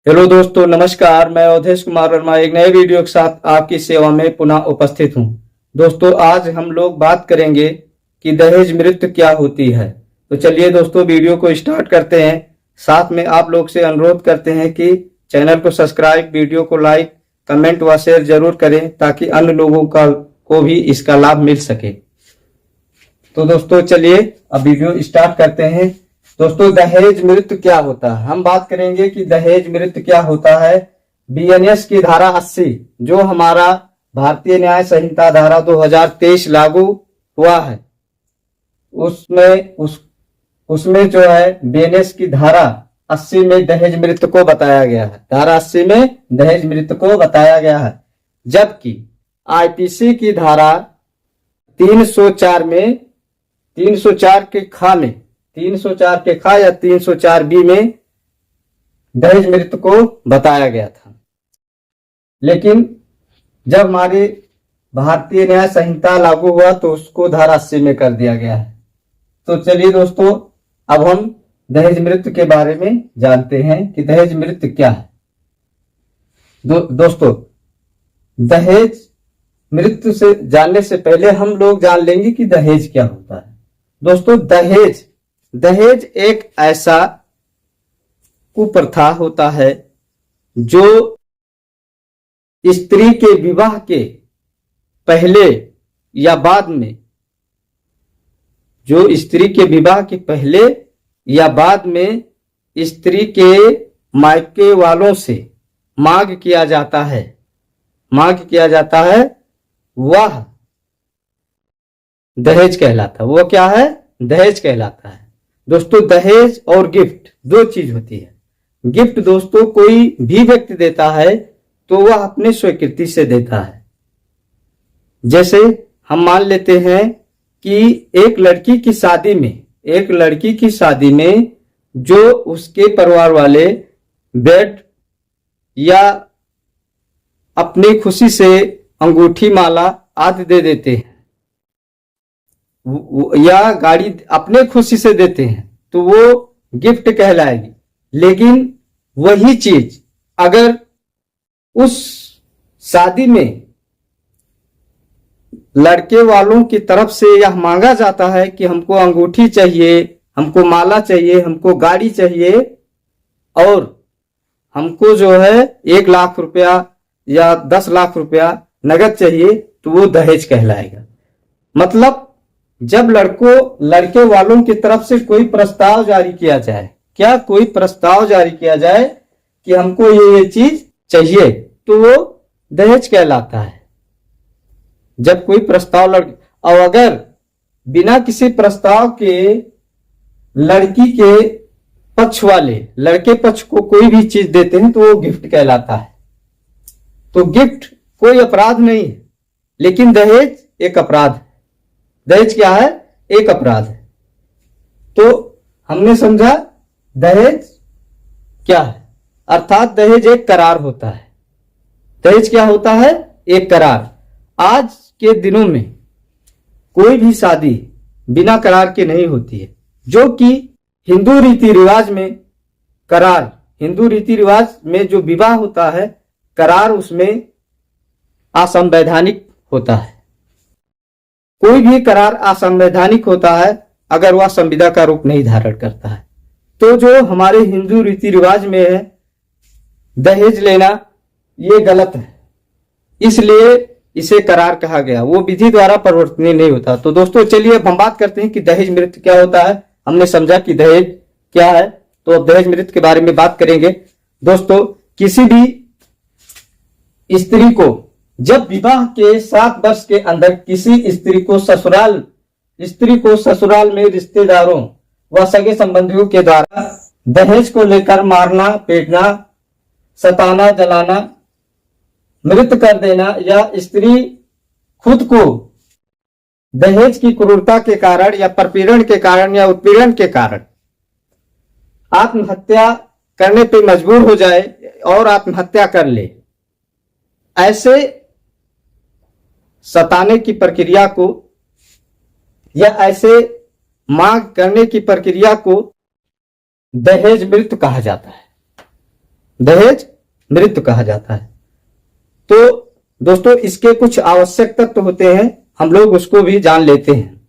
Hello दोस्तों, नमस्कार। मैं अवधेश कुमार वर्मा एक नए वीडियो के साथ आपकी सेवा में पुनः उपस्थित हूं। दोस्तों, आज हम लोग बात करेंगे कि दहेज मृत्यु क्या होती है। तो चलिए दोस्तों, वीडियो को स्टार्ट करते हैं। साथ में आप लोग से अनुरोध करते हैं कि चैनल को सब्सक्राइब, वीडियो को लाइक, कमेंट व शेयर जरूर करें ताकि अन्य लोगों को भी इसका लाभ मिल सके। तो दोस्तों चलिए अब वीडियो स्टार्ट करते हैं। दोस्तों, दहेज मृत्यु क्या होता है, हम बात करेंगे कि दहेज मृत्यु क्या होता है। बीएनएस की धारा 80 जो हमारा भारतीय न्याय संहिता धारा 2023 लागू हुआ है, उसमें जो है बीएनएस की धारा 80 में दहेज मृत्यु को बताया गया है। धारा 80 में दहेज मृत्यु को बताया गया है, जबकि आईपीसी की धारा 304 में 304 के खा या 304 बी में दहेज मृत्यु को बताया गया था। लेकिन जब हमारी भारतीय न्याय संहिता लागू हुआ तो उसको धारा 80 में कर दिया गया है। तो चलिए दोस्तों, अब हम दहेज मृत्यु के बारे में जानते हैं कि दहेज मृत्यु क्या है। दोस्तों, दहेज मृत्यु से जानने से पहले हम लोग जान लेंगे कि दहेज क्या होता है। दोस्तों, दहेज एक ऐसा कुप्रथा होता है जो स्त्री के विवाह के पहले या बाद में स्त्री के मायके वालों से मांग किया जाता है, वह दहेज कहलाता है। वो क्या है? दहेज कहलाता है। दोस्तों, दहेज और गिफ्ट दो चीज होती है। गिफ्ट दोस्तों कोई भी व्यक्ति देता है तो वह अपनी स्वीकृति से देता है। जैसे हम मान लेते हैं कि एक लड़की की शादी में जो उसके परिवार वाले बेड या अपनी खुशी से अंगूठी, माला आदि दे देते हैं या गाड़ी अपने खुशी से देते हैं तो वो गिफ्ट कहलाएगी। लेकिन वही चीज अगर उस शादी में लड़के वालों की तरफ से यह मांगा जाता है कि हमको अंगूठी चाहिए, हमको माला चाहिए, हमको गाड़ी चाहिए और हमको जो है 1 लाख रुपया या 10 लाख रुपया नगद चाहिए, तो वो दहेज कहलाएगा। मतलब जब लड़के वालों की तरफ से कोई प्रस्ताव जारी किया जाए कि हमको ये चीज चाहिए, तो वो दहेज कहलाता है। जब कोई प्रस्ताव और अगर बिना किसी प्रस्ताव के लड़की के पक्ष वाले लड़के पक्ष को कोई भी चीज देते हैं तो वो गिफ्ट कहलाता है। तो गिफ्ट कोई अपराध नहीं है, लेकिन दहेज एक अपराध है। दहेज क्या है? एक अपराध है। तो हमने समझा दहेज क्या है, अर्थात दहेज एक करार होता है। दहेज क्या होता है? एक करार। आज के दिनों में कोई भी शादी बिना करार के नहीं होती है, जो कि हिंदू रीति रिवाज में जो विवाह होता है, करार उसमें असंवैधानिक होता है। कोई भी करार असंवैधानिक होता है अगर वह संविदा का रूप नहीं धारण करता है। तो जो हमारे हिंदू रीति रिवाज में है दहेज लेना, ये गलत है, इसलिए इसे करार कहा गया। वो विधि द्वारा परिवर्तनीय नहीं होता। तो दोस्तों चलिए अब हम बात करते हैं कि दहेज मृत्यु क्या होता है। हमने समझा कि दहेज क्या है, तो अब दहेज मृत्यु के बारे में बात करेंगे। दोस्तों, किसी भी स्त्री को जब विवाह के 7 वर्ष के अंदर किसी स्त्री को ससुराल में रिश्तेदारों व सगे संबंधियों के द्वारा दहेज को लेकर मारना, पीटना, सताना, जलाना, मृत कर देना या स्त्री खुद को दहेज की क्रूरता के कारण या प्रपीड़न के कारण या उत्पीड़न के कारण आत्महत्या करने पर मजबूर हो जाए और आत्महत्या कर ले, ऐसे सताने की प्रक्रिया को या ऐसे मांग करने की प्रक्रिया को दहेज मृत्यु कहा जाता है। दहेज मृत्यु कहा जाता है। तो दोस्तों इसके कुछ आवश्यक तत्व होते हैं, हम लोग उसको भी जान लेते हैं।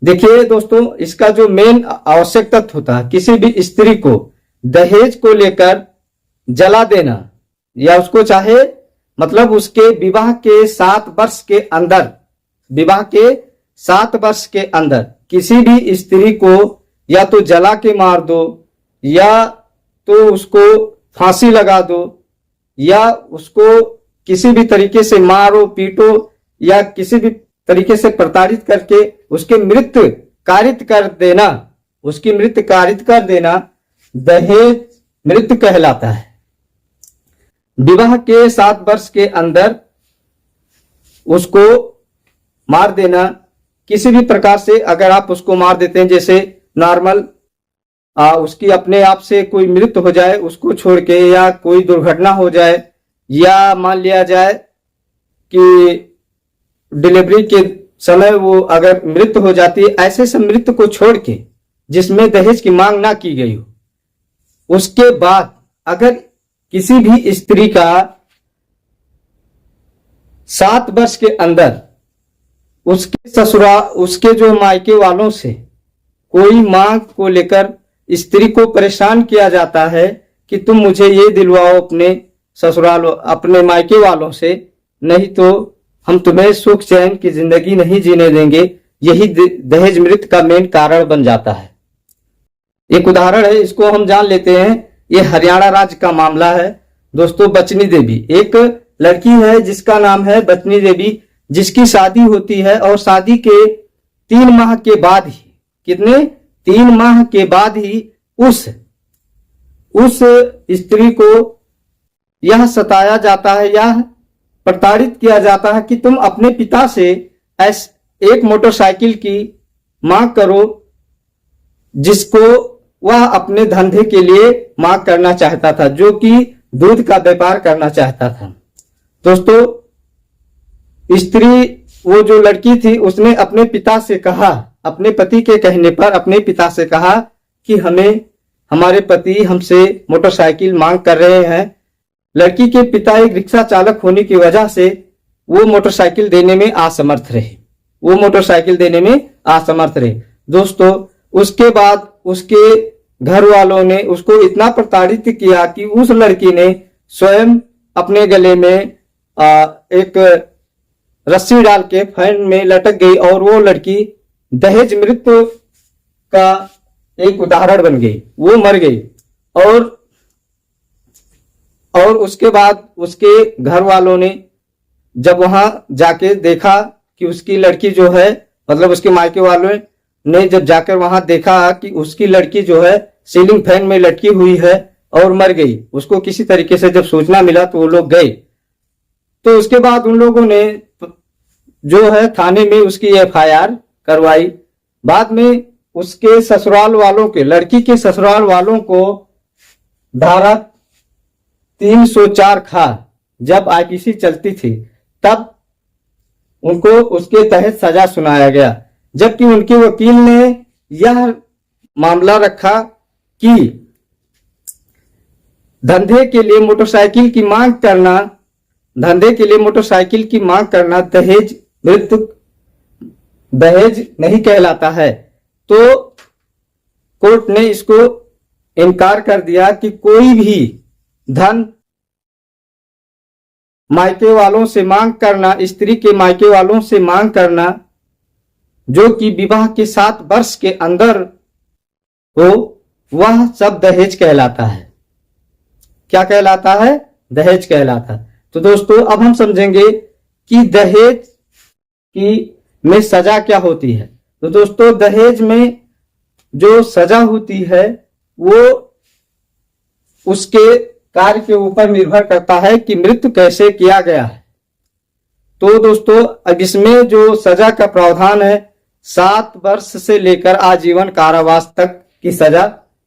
देखिए दोस्तों, इसका जो मेन आवश्यक तत्व होता है, किसी भी स्त्री को दहेज को लेकर जला देना, या उसको चाहे मतलब उसके विवाह के 7 वर्ष के अंदर, विवाह के 7 वर्ष के अंदर किसी भी स्त्री को या तो जला के मार दो, या तो उसको फांसी लगा दो, या उसको किसी भी तरीके से मारो पीटो, या किसी भी तरीके से प्रताड़ित करके उसके मृत्यु कारित कर देना, उसकी मृत्यु कारित कर देना दहेज मृत्यु कहलाता है। विवाह के 7 वर्ष के अंदर उसको मार देना, किसी भी प्रकार से अगर आप उसको मार देते हैं, जैसे नॉर्मल उसकी अपने आप से कोई मृत्यु हो जाए उसको छोड़ के, या कोई दुर्घटना हो जाए, या मान लिया जाए कि डिलीवरी के समय वो अगर मृत्यु हो जाती है, ऐसे सब मृत्यु को छोड़ के जिसमें दहेज की मांग ना की गई हो, उसके बाद अगर किसी भी स्त्री का 7 वर्ष के अंदर उसके ससुराल, उसके जो मायके वालों से कोई मांग को लेकर स्त्री को परेशान किया जाता है कि तुम मुझे ये दिलवाओ अपने ससुराल, अपने मायके वालों से, नहीं तो हम तुम्हें सुख चैन की जिंदगी नहीं जीने देंगे, यही दहेज मृत्यु का मेन कारण बन जाता है। एक उदाहरण है, इसको हम जान लेते हैं। ये हरियाणा राज्य का मामला है दोस्तों। बचनी देवी एक लड़की है जिसका नाम है बचनी देवी, जिसकी शादी होती है और शादी के 3 माह के बाद ही, कितने 3 माह के बाद ही उस स्त्री को यह सताया जाता है, यह प्रताड़ित किया जाता है कि तुम अपने पिता से एक मोटरसाइकिल की मांग करो, जिसको वह अपने धंधे के लिए मांग करना चाहता था, जो कि दूध का व्यापार करना चाहता था। दोस्तों स्त्री, वो जो लड़की थी, उसने अपने पिता से कहा, अपने पति के कहने पर अपने पिता से कहा कि हमारे पति हमसे मोटरसाइकिल मांग कर रहे हैं। लड़की के पिता एक रिक्शा चालक होने की वजह से वो मोटरसाइकिल देने में असमर्थ रहे, दोस्तों उसके बाद उसके घर वालों ने उसको इतना प्रताड़ित किया कि उस लड़की ने स्वयं अपने गले में एक रस्सी डाल के फैन में लटक गई, और वो लड़की दहेज मृत्यु का एक उदाहरण बन गई, वो मर गई। और उसके बाद उसके घर वालों ने जब वहां जाके देखा कि उसकी लड़की जो है, मतलब उसके मायके वालों ने जब जाकर वहां देखा कि उसकी लड़की जो है सीलिंग फैन में लटकी हुई है और मर गई, उसको किसी तरीके से जब सूचना मिला तो वो लोग गए। तो उसके बाद उन लोगों ने जो है थाने में उसकी FIR करवाई। बाद में उसके ससुराल वालों के, लड़की के ससुराल वालों को धारा 304 खा जब IPC चलती थी, तब उनको उसके तहत सजा सुनाया गया, जबकि उनके वकील ने यह मामला रखा कि धंधे के लिए मोटरसाइकिल की मांग करना दहेज नहीं कहलाता है। तो कोर्ट ने इसको इनकार कर दिया कि कोई भी धन मायके वालों से मांग करना, स्त्री के मायके वालों से मांग करना, जो कि विवाह के 7 वर्ष के अंदर हो, वह सब दहेज कहलाता है। क्या कहलाता है? दहेज कहलाता है। तो दोस्तों अब हम समझेंगे कि दहेज की में सजा क्या होती है। तो दोस्तों दहेज में जो सजा होती है वो उसके कार्य के ऊपर निर्भर करता है कि मृत्यु कैसे किया गया है। तो दोस्तों अब इसमें जो सजा का प्रावधान है 7 वर्ष से लेकर आजीवन कारावास तक की सजा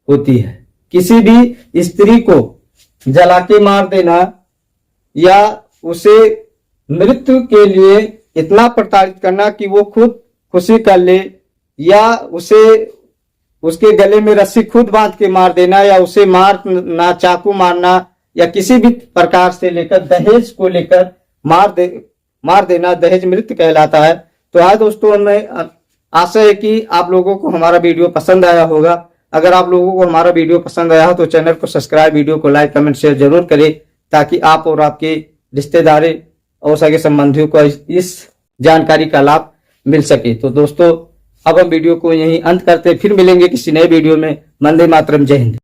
होती है। किसी भी स्त्री को जला के मार देना या उसे मृत्यु के लिए इतना प्रताड़ित करना कि वो खुद खुशी कर ले, या उसके गले में रस्सी खुद बांध के मार देना या उसे मारना, चाकू मारना या किसी भी प्रकार से लेकर दहेज को लेकर मार देना दहेज मृत्यु कहलाता है। तो आज दोस्तों हमें आशा है कि आप लोगों को हमारा वीडियो पसंद आया होगा। अगर आप लोगों को हमारा वीडियो पसंद आया हो तो चैनल को सब्सक्राइब, वीडियो को लाइक, कमेंट, शेयर जरूर करें ताकि आप और आपके रिश्तेदार और सगे संबंधियों को इस जानकारी का लाभ मिल सके। तो दोस्तों अब हम वीडियो को यहीं अंत करते हैं, फिर मिलेंगे किसी नए वीडियो में। वंदे मातरम, जय हिंद।